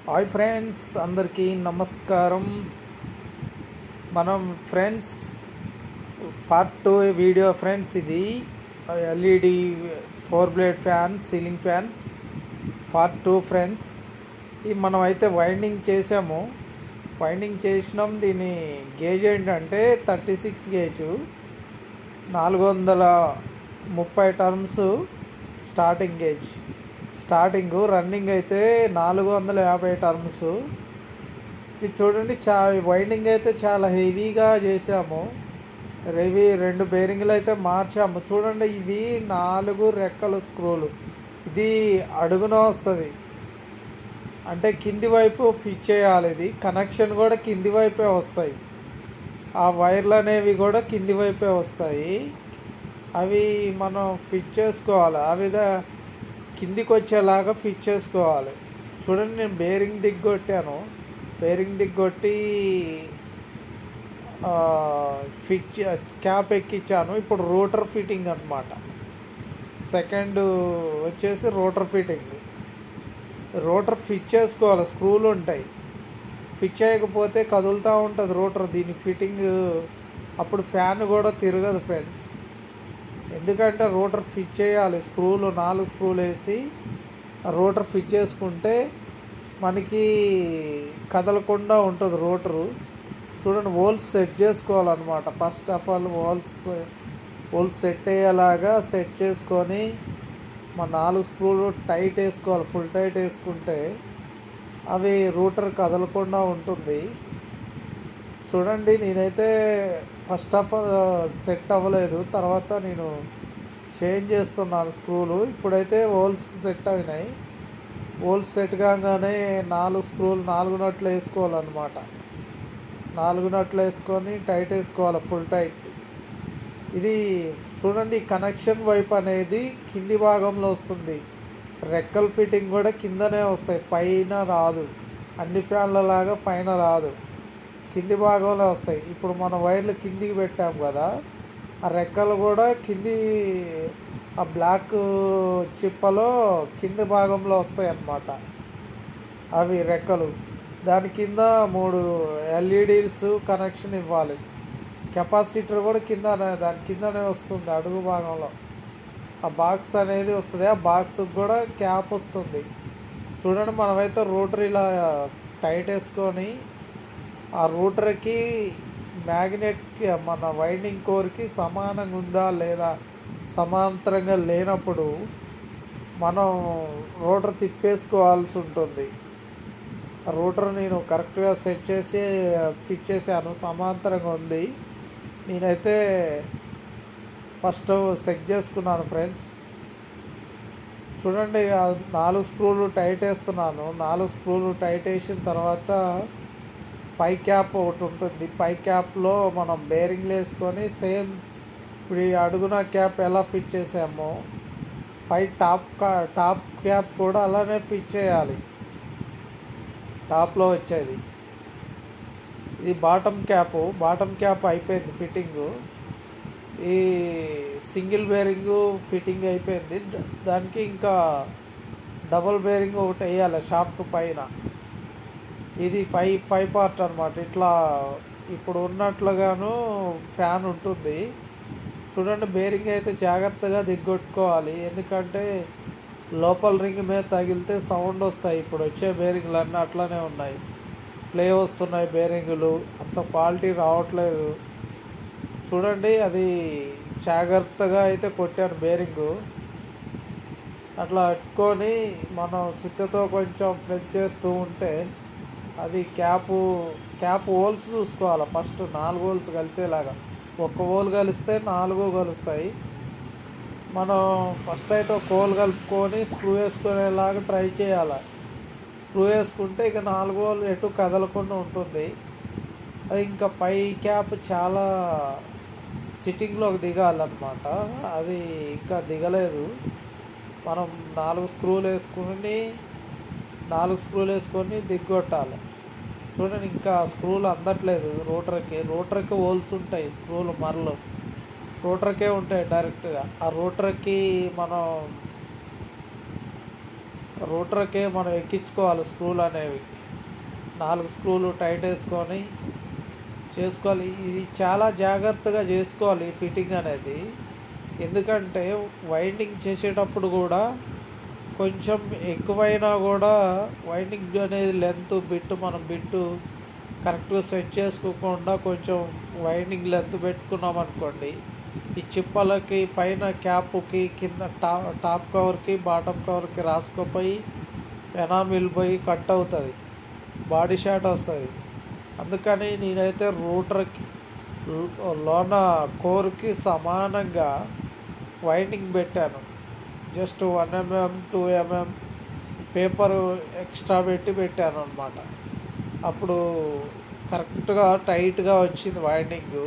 Hi friends, అందరికీ నమస్కారం. మనం ఫ్రెండ్స్ పార్ట్ 2 వీడియో ఫ్రెండ్స్. ఇది LED 4 blade fan, ceiling fan part 2 friends. ఇది మనం అయితే వైండింగ్ చేసినాం. దీని గేజ్ ఏంటంటే 36 gauge, 430 terms starting gauge. Running అయితే 450 టర్మ్స్. ఇది చూడండి, వైండింగ్ అయితే చాలా హెవీగా చేసాము. 2 బేరింగ్లు అయితే మార్చాము. చూడండి, ఇవి 4 రెక్కల స్క్రూలు. ఇది అడుగున వస్తుంది, అంటే కింది వైపు ఫిట్ చేయాలి. ఇది కనెక్షన్ కూడా కింది వైపే వస్తాయి. ఆ వైర్లు అనేవి కూడా కింది వైపే వస్తాయి. అవి మనం ఫిట్ చేసుకోవాలి. ఆ విధంగా కిందికి వచ్చేలాగా ఫిట్ చేసుకోవాలి. చూడండి, నేను బేరింగ్ దిగ్గొట్టాను. బేరింగ్ దిగ్గొట్టి క్యాప్ ఎక్కించాను. ఇప్పుడు రోటర్ ఫిట్టింగ్ అనమాట. సెకండ్ వచ్చేసి రోటర్ ఫిట్టింగ్. రోటర్ ఫిట్ చేసుకోవాలి. స్క్రూలు ఉంటాయి, ఫిట్ చేయకపోతే కదులుతూ ఉంటుంది రోటర్. దీని ఫిట్టింగ్ అప్పుడు ఫ్యాన్ కూడా తిరగదు ఫ్రెండ్స్. ఎందుకంటే రోటర్ ఫిట్ చేయాలి. 4 స్క్రూలు వేసి రోటర్ ఫిట్ చేసుకుంటే మనకి కదలకుండా ఉంటుంది రోటరు. చూడండి, హోల్స్ సెట్ చేసుకోవాలన్నమాట. First of all holes set అయ్యేలాగా సెట్ చేసుకొని మన 4 స్క్రూలు టైట్ వేసుకోవాలి. ఫుల్ టైట్ వేసుకుంటే అవి రోటర్ కదలకుండా ఉంటుంది. చూడండి, నేనైతే ఫస్ట్ ఆఫ్ ఆల్ సెట్ అవ్వలేదు, తర్వాత నేను చేంజ్ చేస్తున్నాను స్క్రూలు. ఇప్పుడైతే హోల్స్ సెట్ అయినాయి. హోల్స్ సెట్ కాగానే 4 స్క్రూలు 4 నట్లు వేసుకోవాలన్నమాట. 4 నట్లు వేసుకొని టైట్ వేసుకోవాలి, ఫుల్ టైట్. ఇది చూడండి, కనెక్షన్ వైపు అనేది కింది భాగంలో వస్తుంది. రెక్కల్ ఫిట్టింగ్ కూడా కిందనే వస్తాయి, పైన రాదు. అన్ని ఫ్యాన్ల లాగా పైన రాదు, కింది భాగంలో వస్తాయి. ఇప్పుడు మన వైర్లు కిందికి పెట్టాం కదా, ఆ రెక్కలు కూడా ఆ బ్లాక్ చిప్పలో కింది భాగంలో వస్తాయి అన్నమాట. అవి రెక్కలు. దాని కింద 3 ఎల్ఈడీస్ కనెక్షన్ ఇవ్వాలి. కెపాసిటర్ కూడా దాని కిందనే వస్తుంది, అడుగు భాగంలో. ఆ బాక్స్ అనేది వస్తుంది. ఆ బాక్స్కి కూడా క్యాప్ వస్తుంది. చూడండి, మనమైతే రోటర్ ఇలా టైట్ వేసుకొని ఆ రూటర్కి మ్యాగ్నెట్కి మన వైండింగ్ కోర్కి సమానంగా ఉందా లేదా, సమాంతరంగా లేనప్పుడు మనం రోటర్ తిప్పేసుకోవాల్సి ఉంటుంది. రోటర్ నేను కరెక్ట్గా సెట్ చేసి ఫిట్ చేశాను, సమాంతరంగా ఉంది. నేనైతే ఫస్ట్ సెట్ చేసుకున్నాను ఫ్రెండ్స్. చూడండి, 4 స్క్రూలు టైట్ వేస్తున్నాను. 4 స్క్రూలు టైట్ వేసిన తర్వాత పై క్యాప్ ఒకటి ఉంటుంది. పై క్యాప్లో మనం బేరింగ్లు వేసుకొని సేమ్ ఇప్పుడు ఈ అడుగున క్యాప్ ఎలా ఫిట్ చేసామో పై టాప్ క్యాప్ కూడా అలానే ఫిట్ చేయాలి. టాప్లో వచ్చేది ఇది బాటమ్ క్యాప్ అయిపోయింది ఫిట్టింగు. ఈ సింగిల్ బేరింగు ఫిట్టింగ్ అయిపోయింది. దానికి ఇంకా డబుల్ బేరింగ్ ఒకటి వేయాలి షాఫ్ట్ పైన. ఇది పై పార్ట్ అనమాట. ఇట్లా ఇప్పుడు ఉన్నట్లుగాను ఫ్యాన్ ఉంటుంది. చూడండి, బేరింగ్ అయితే జాగ్రత్తగా దిగ్గొట్టుకోవాలి, ఎందుకంటే లోపల రింగ్ మీద తగిలితే సౌండ్ వస్తాయి. ఇప్పుడు వచ్చే బేరింగ్లు అన్నీ అట్లనే ఉన్నాయి, ప్లే వస్తున్నాయి బేరింగులు, అంత క్వాలిటీ రావట్లేదు. చూడండి, అది జాగ్రత్తగా అయితే కొట్టాను బేరింగు. అట్లా పెట్టుకొని మనం సుత్తతో కొంచెం ప్రెస్ చేస్తూ ఉంటే అది క్యాప్ హోల్స్ చూసుకోవాలి. ఫస్ట్ 4 హోల్స్ కలిసేలాగా. 1 హోల్ కలిస్తే 4 కలుస్తాయి. మనం ఫస్ట్ అయితే 1 హోల్ కలుపుకొని స్క్రూ వేసుకునేలాగా ట్రై చేయాలి. స్క్రూ వేసుకుంటే ఇక 4 హోల్ ఎటు కదలకుండా ఉంటుంది. అది ఇంకా పై క్యాప్ చాలా సిట్టింగ్లోకి దిగాలన్నమాట. అది ఇంకా దిగలేదు. మనం 4 స్క్రూలు వేసుకొని దిగ్గొట్టాలి. చూడండి, ఇంకా స్క్రూలు అందట్లేదు రోటర్కి హోల్స్ ఉంటాయి. స్క్రూలు మరలు రోటర్కే ఉంటాయి డైరెక్ట్గా. ఆ రోటర్కి మనం రూటర్కే మనం ఎక్కించుకోవాలి స్క్రూలు అనేవి. 4 స్క్రూలు టైట్ వేసుకొని చేసుకోవాలి. ఇది చాలా జాగ్రత్తగా చేసుకోవాలి ఈ ఫిట్టింగ్ అనేది. ఎందుకంటే వైండింగ్ చేసేటప్పుడు కూడా కొంచెం ఎక్కువైనా కూడా వైండింగ్ అనేది లెంత్ మనం బిట్టు కరెక్ట్గా సెట్ చేసుకోకుండా కొంచెం వైండింగ్ లెంత్ పెట్టుకున్నాం అనుకోండి, ఈ చిప్పలకి పైన క్యాప్కి కింద టాప్ కవర్కి బాటమ్ కవర్కి రాసుకుపోయి ఎనామిల్ పోయి కట్ అవుతుంది, బాడీ షాట్ వస్తుంది. అందుకని నేనైతే రూటర్కి లోన కోర్కి సమానంగా వైండింగ్ పెట్టాను. Just 1 mm 2 mm paper extra పెట్టాను అనమాట. అప్పుడు కరెక్ట్గా టైట్గా వచ్చింది వైండింగు.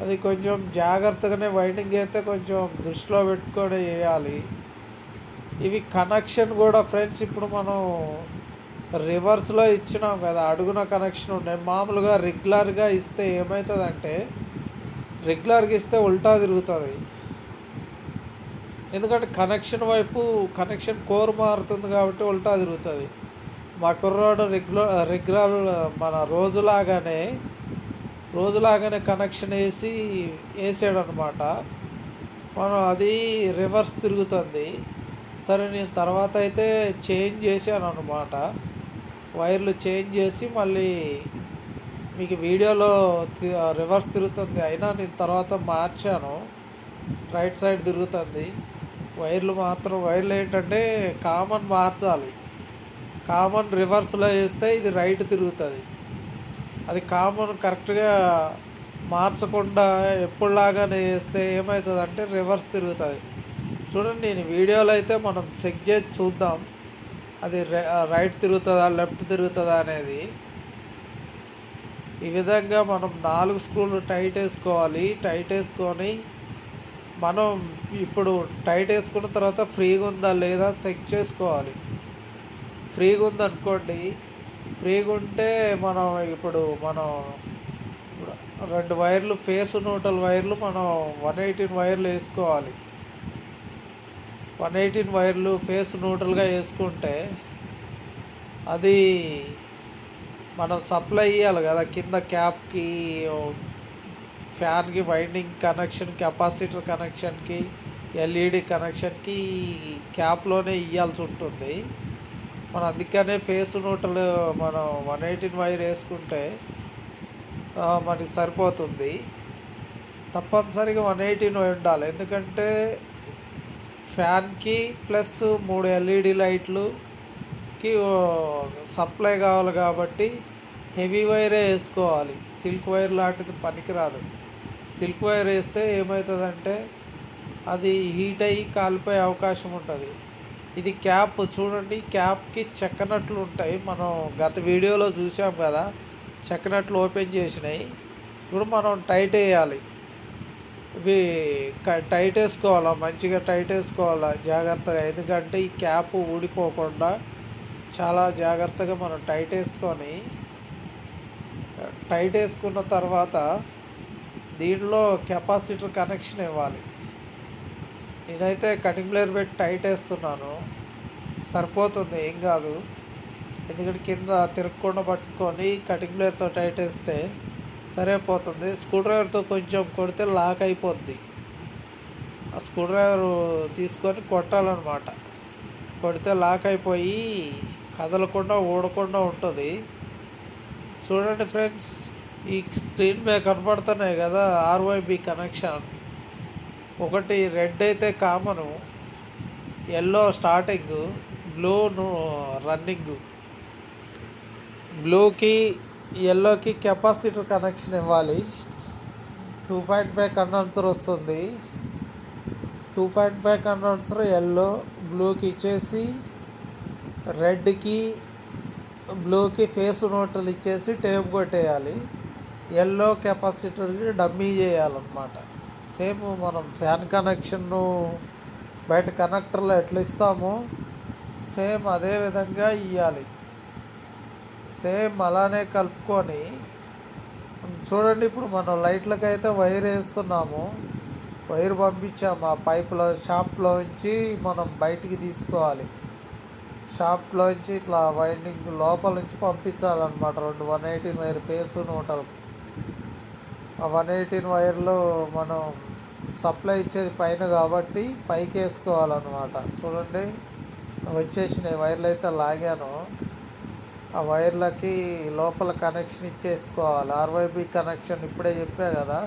అది కొంచెం జాగ్రత్తగానే వైండింగ్ అయితే కొంచెం దృష్టిలో పెట్టుకొని వేయాలి. ఇవి కనెక్షన్ కూడా ఫ్రెండ్స్, ఇప్పుడు మనం రివర్స్లో ఇచ్చినాం కదా, అడుగున కనెక్షన్ ఉన్నాయి. మామూలుగా రెగ్యులర్గా ఇస్తే ఏమవుతుందంటే, రెగ్యులర్గా ఇస్తే ఉల్టా తిరుగుతుంది. ఎందుకంటే కనెక్షన్ కోర్ మారుతుంది కాబట్టి ఉల్టా తిరుగుతుంది. మా కుర్రాడు రెగ్యులర్ మన రోజులాగానే కనెక్షన్ వేసాడు అనమాట. మనం అది రివర్స్ తిరుగుతుంది. సరే, నేను తర్వాత అయితే చేంజ్ చేశాను అనమాట. వైర్లు చేంజ్ చేసి మళ్ళీ మీకు వీడియోలో రివర్స్ తిరుగుతుంది, అయినా నేను తర్వాత మార్చాను, రైట్ సైడ్ తిరుగుతుంది. వైర్లు ఏంటంటే కామన్ మార్చాలి. కామన్ రివర్స్లో వేస్తే ఇది రైట్ తిరుగుతుంది. అది కామన్ కరెక్ట్గా మార్చకుండా ఎప్పుడులాగానే వేస్తే ఏమవుతుందంటే రివర్స్ తిరుగుతుంది. చూడండి, నేను వీడియోలో అయితే మనం చెక్ చేసి చూద్దాం అది రైట్ తిరుగుతుందా లెఫ్ట్ తిరుగుతుందా అనేది. ఈ విధంగా మనం 4 స్క్రూలు టైట్ వేసుకోవాలి. టైట్ వేసుకొని మనం ఇప్పుడు టైట్ వేసుకున్న తర్వాత ఫ్రీగా ఉందా లేదా చెక్ చేసుకోవాలి. ఫ్రీగా ఉందనుకోండి, ఫ్రీగా ఉంటే మనం 2 వైర్లు ఫేస్ న్యూట్రల్ వైర్లు మనం 118 వైర్లు వేసుకోవాలి. 118 వైర్లు ఫేస్ న్యూట్రల్గా వేసుకుంటే అది మనం సప్లై ఇవ్వాలి కదా, కింద క్యాప్కి, ఫ్యాన్కి, వైండింగ్ కనెక్షన్, కెపాసిటర్ కనెక్షన్కి, ఎల్ఈడి కనెక్షన్కి క్యాప్లోనే ఇవ్వాల్సి ఉంటుంది. మనం అందుకనే ఫేస్ న్యూట్రల్ మనం 118 వైర్ వేసుకుంటే మనకి సరిపోతుంది. తప్పనిసరిగా 118 ఉండాలి. ఎందుకంటే ఫ్యాన్కి ప్లస్ 3 ఎల్ఈడి లైట్లుకి సప్లై కావాలి కాబట్టి హెవీ వైరే వేసుకోవాలి. సిల్క్ వైర్ లాంటిది పనికిరాదు. సిల్క్ వైర్ వేస్తే ఏమవుతుందంటే అది హీట్ అయ్యి కాలిపోయే అవకాశం ఉంటుంది. ఇది క్యాప్ చూడండి, క్యాప్కి చెక్కనట్లు ఉంటాయి. మనం గత వీడియోలో చూసాం కదా, చెక్కనట్లు ఓపెన్ చేసినాయి. ఇప్పుడు మనం టైట్ వేయాలి. ఇవి టైట్ వేసుకోవాలా, మంచిగా టైట్ వేసుకోవాలా జాగ్రత్తగా. ఎందుకంటే ఈ క్యాప్ ఊడిపోకుండా చాలా జాగ్రత్తగా మనం టైట్ వేసుకున్న తర్వాత దీనిలో కెపాసిటర్ కనెక్షన్ ఇవ్వాలి. నేనైతే కటింగ్ ప్లేయర్ పెట్టి టైట్ వేస్తున్నాను, సరిపోతుంది, ఏం కాదు. ఎందుకంటే కింద తిరగకుండా పట్టుకొని కటింగ్ ప్లేయర్తో టైట్ వేస్తే సరిపోతుంది. స్క్రూ డ్రైవర్తో కొంచెం కొడితే లాక్ అయిపోద్ది. ఆ స్క్రూ డ్రైవర్ తీసుకొని కొట్టాలన్నమాట. కొడితే లాక్ అయిపోయి కదలకుండా ఊడకుండా ఉంటుంది. చూడండి ఫ్రెండ్స్, ఈ స్క్రీన్ మీద కనపడుతున్నాయి కదా RYB కనెక్షన్. ఒకటి రెడ్ అయితే common, yellow starting, blue running. బ్లూకి ఎల్లోకి కెపాసిటర్ కనెక్షన్ ఇవ్వాలి. 2.5 కండెన్సర్ వస్తుంది. 2.5 కండెన్సర్ ఎల్లో, బ్లూకి ఇచ్చేసి రెడ్కి బ్లూకి ఫేస్ న్యూట్రల్ ఇచ్చేసి టేప్ కొట్టేయాలి. ఎల్లో కెపాసిటర్కి డమ్మీ చేయాలన్నమాట. సేమ్ మనం ఫ్యాన్ కనెక్షన్ను బయట కనెక్టర్లో ఎట్లా ఇస్తామో సేమ్ అదే విధంగా ఇవ్వాలి. సేమ్ అలానే కలుపుకొని చూడండి. ఇప్పుడు మనం లైట్లకైతే వైర్ వేస్తున్నాము, వైర్ పంపించాము. ఆ పైపులో షాప్లో నుంచి మనం బయటికి తీసుకోవాలి. షాప్లోంచి ఇట్లా వైండింగ్ లోపల నుంచి పంపించాలన్నమాట. 118 వైర్ ఫేస్ న్యూట్రల్. ఆ 118 వైర్లు మనం సప్లై ఇచ్చేది పైన కాబట్టి పైకి వేసుకోవాలన్నమాట. చూడండి వచ్చేసినాయి వైర్లు అయితే లాగాను. ఆ వైర్లకి లోపల కనెక్షన్ ఇచ్చేసుకోవాలి. ఆర్వైబి కనెక్షన్ ఇప్పుడే చెప్పా కదా,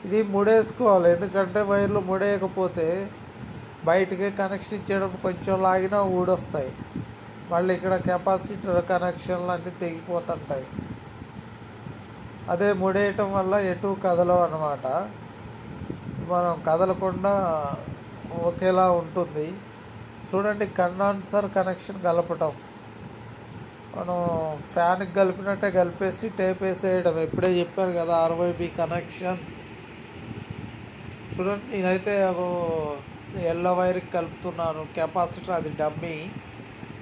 ఇది ముడేసుకోవాలి. ఎందుకంటే వైర్లు ముడేయకపోతే బయటికి కనెక్షన్ ఇచ్చేటప్పుడు కొంచెం లాగినా ఊడొస్తాయి. మళ్ళీ ఇక్కడ కెపాసిటర్ కనెక్షన్లు అన్నీ తెగిపోతుంటాయి. అదే ముడేయటం వల్ల ఎటు కదలవు అన్నమాట. మనం కదలకుండా ఒకేలా ఉంటుంది. చూడండి కండెన్సర్ కనెక్షన్ కలపటం. మనం ఫ్యాన్కి కలిపినట్టే కలిపేసి టేప్ వేసేయడం. ఇప్పుడే చెప్పాను కదా ఆర్వైబి కనెక్షన్. చూడండి నేనైతే ఎల్లో వైర్కి కలుపుతున్నాను. కెపాసిటర్ అది డమ్మీ.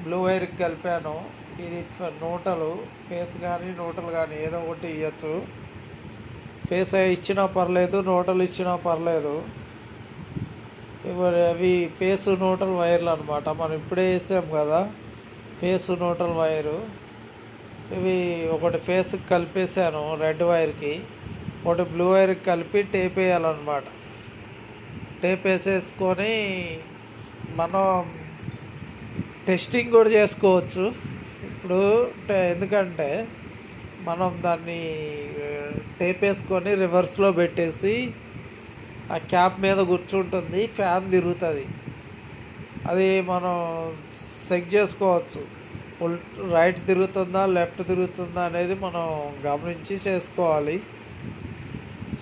బ్లూ వైర్కి కలిపాను. ఇది న్యూట్రల్. ఫేస్ కానీ న్యూట్రల్ కానీ ఏదో ఒకటి ఇవ్వచ్చు. ఫేస్ ఇచ్చినా పర్లేదు, న్యూట్రల్ ఇచ్చినా పర్లేదు. అవి ఫేస్ న్యూట్రల్ వైర్లు అనమాట. మనం ఇప్పుడే వేసాం కదా ఫేస్ న్యూట్రల్ వైరు. ఇవి ఒకటి ఫేస్కి కలిపేసాను రెడ్ వైర్కి, ఒకటి బ్లూ వైర్కి కలిపి టేప్ వేయాలన్నమాట. టేప్ వేసేసుకొని మనం టెస్టింగ్ కూడా చేసుకోవచ్చు ఇప్పుడు. ఎందుకంటే మనం దాన్ని టేప్ వేసుకొని రివర్స్లో పెట్టేసి ఆ క్యాప్ మీద కూర్చుంటుంది, ఫ్యాన్ తిరుగుతుంది. అది మనం చెక్ చేసుకోవచ్చు. రైట్ తిరుగుతుందా లెఫ్ట్ తిరుగుతుందా అనేది మనం గమనించి చేసుకోవాలి.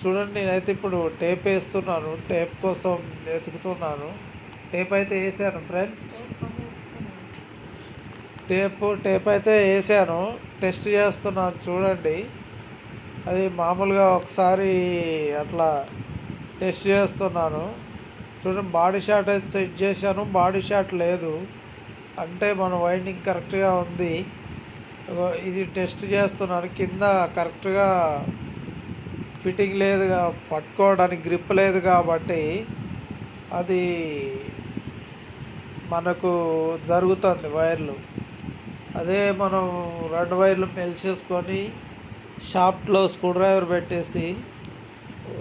చూడండి నేనైతే ఇప్పుడు టేప్ వేస్తున్నాను. టేప్ కోసం వెతుకుతున్నాను. టేప్ అయితే వేసాను ఫ్రెండ్స్. టేప్ అయితే వేసాను. టెస్ట్ చేస్తున్నాను చూడండి. అది మామూలుగా ఒకసారి అట్లా టెస్ట్ చేస్తున్నాను. చూడండి బాడీ షాట్ అయితే సెట్ చేశాను. బాడీ షాట్ లేదు అంటే మన వైండింగ్ కరెక్ట్గా ఉంది. ఇది టెస్ట్ చేస్తున్నాను. కింద కరెక్ట్గా ఫిట్టింగ్ లేదుగా, పట్టుకోవడానికి గ్రిప్ లేదు కాబట్టి అది మనకు జరుగుతుంది వైర్లు. అదే మనం 2 వైర్లు మెలిచేసుకొని షాఫ్ట్లో స్క్రూ డ్రైవర్ పెట్టేసి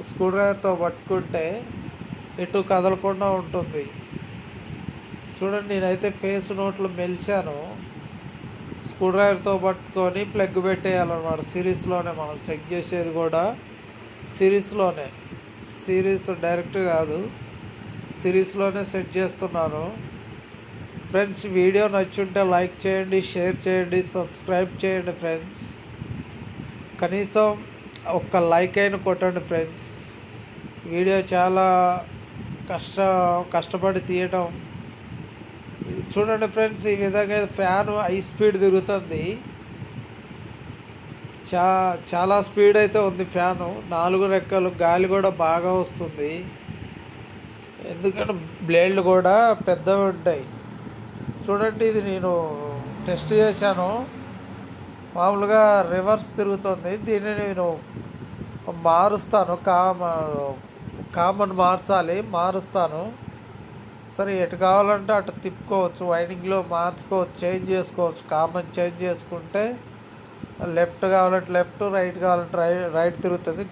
స్క్రూ డ్రైవర్తో పట్టుకుంటే ఎటు కదలకుండా ఉంటుంది. చూడండి నేనైతే ఫేస్ నోట్లు మెలిచాను. స్క్రూ డ్రైవర్తో పట్టుకొని ప్లగ్ పెట్టేయాలన్నమాట. సిరీస్లోనే మనం చెక్ చేసేది కూడా సిరీస్లోనే. సిరీస్ డైరెక్ట్ కాదు, సిరీస్లోనే సెట్ చేస్తున్నాను. ఫ్రెండ్స్ వీడియో నచ్చుంటే లైక్ చేయండి, షేర్ చేయండి, సబ్స్క్రైబ్ చేయండి ఫ్రెండ్స్. కనీసం ఒక్క లైక్ అయినా కొట్టండి ఫ్రెండ్స్. వీడియో చాలా కష్టపడి తీయటం. చూడండి ఫ్రెండ్స్ ఈ విధంగా ఫ్యాన్ హై స్పీడ్ తిరుగుతుంది. చాలా స్పీడ్ అయితే ఉంది ఫ్యాను. 4 రెక్కలు గాలి కూడా బాగా వస్తుంది. ఎందుకంటే బ్లేడ్లు కూడా పెద్దవి ఉంటాయి. చూడండి ఇది నేను టెస్ట్ చేశాను. మామూలుగా రివర్స్ తిరుగుతుంది. దీన్ని నేను మారుస్తాను. కామన్ మారుస్తాను. సరే ఎటు కావాలంటే అటు తిప్పుకోవచ్చు. వైండింగ్లో మార్చుకోవచ్చు, చేంజ్ చేసుకోవచ్చు. కామన్ చేంజ్ చేసుకుంటే లెఫ్ట్ కావాలంటే లెఫ్ట్, రైట్ కావాలంటే రైట్ తిరుగుతుంది.